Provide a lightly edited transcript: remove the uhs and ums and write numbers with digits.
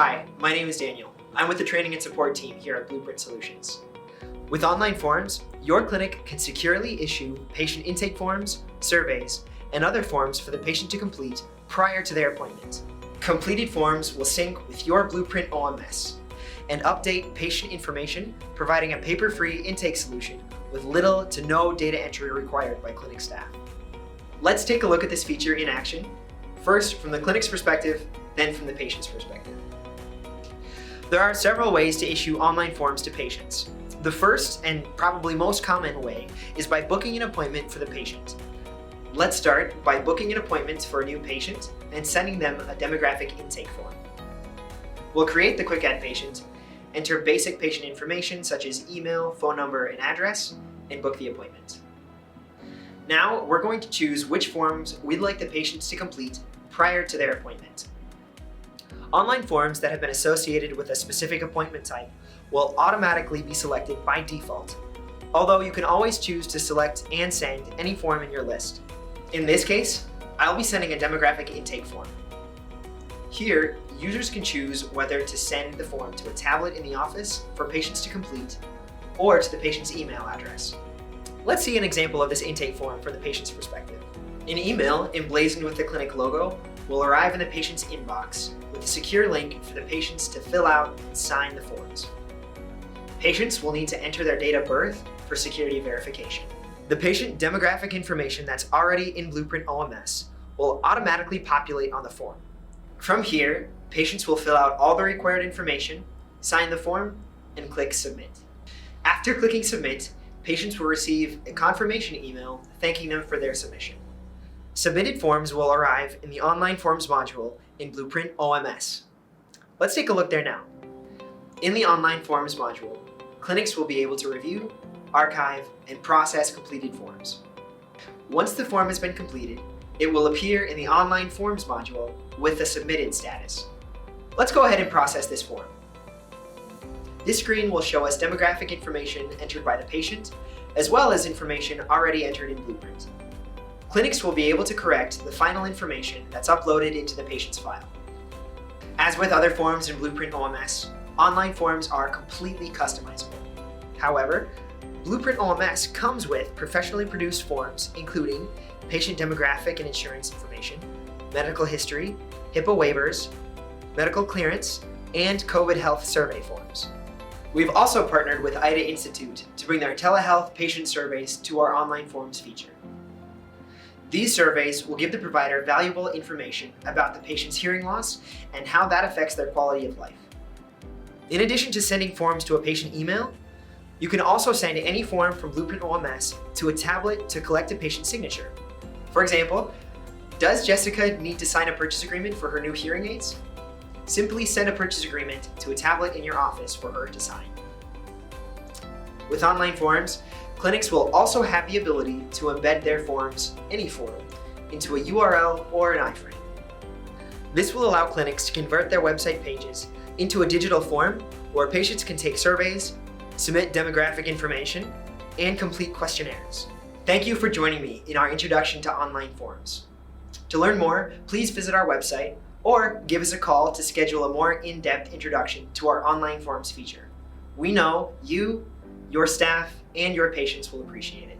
Hi, my name is Daniel. I'm with the training and support team here at Blueprint Solutions. With online forms, your clinic can securely issue patient intake forms, surveys, and other forms for the patient to complete prior to their appointment. Completed forms will sync with your Blueprint OMS and update patient information, providing a paper-free intake solution with little to no data entry required by clinic staff. Let's take a look at this feature in action, first from the clinic's perspective, then from the patient's perspective. There are several ways to issue online forms to patients. The first and probably most common way is by booking an appointment for the patient. Let's start by booking an appointment for a new patient and sending them a demographic intake form. We'll create the Quick Add patient, enter basic patient information such as email, phone number, and address, and book the appointment. Now we're going to choose which forms we'd like the patients to complete prior to their appointment. Online forms that have been associated with a specific appointment type will automatically be selected by default, although you can always choose to select and send any form in your list. In this case, I'll be sending a demographic intake form. Here, users can choose whether to send the form to a tablet in the office for patients to complete or to the patient's email address. Let's see an example of this intake form from the patient's perspective. An email emblazoned with the clinic logo will arrive in the patient's inbox with a secure link for the patients to fill out and sign the forms. Patients will need to enter their date of birth for security verification. The patient demographic information that's already in Blueprint OMS will automatically populate on the form. From here, patients will fill out all the required information, sign the form, and click Submit. After clicking Submit, patients will receive a confirmation email thanking them for their submission. Submitted forms will arrive in the Online Forms module in Blueprint OMS. Let's take a look there now. In the Online Forms module, clinics will be able to review, archive, and process completed forms. Once the form has been completed, it will appear in the Online Forms module with a submitted status. Let's go ahead and process this form. This screen will show us demographic information entered by the patient, as well as information already entered in Blueprint. Clinics will be able to correct the final information that's uploaded into the patient's file. As with other forms in Blueprint OMS, online forms are completely customizable. However, Blueprint OMS comes with professionally produced forms including patient demographic and insurance information, medical history, HIPAA waivers, medical clearance, and COVID health survey forms. We've also partnered with IDA Institute to bring their telehealth patient surveys to our online forms feature. These surveys will give the provider valuable information about the patient's hearing loss and how that affects their quality of life. In addition to sending forms to a patient email, you can also send any form from Blueprint OMS to a tablet to collect a patient's signature. For example, does Jessica need to sign a purchase agreement for her new hearing aids? Simply send a purchase agreement to a tablet in your office for her to sign. With online forms, clinics will also have the ability to embed their forms, any form, into a URL or an iframe. This will allow clinics to convert their website pages into a digital form where patients can take surveys, submit demographic information, and complete questionnaires. Thank you for joining me in our introduction to online forms. To learn more, please visit our website or give us a call to schedule a more in-depth introduction to our online forms feature. We know you, your staff, and your patients will appreciate it.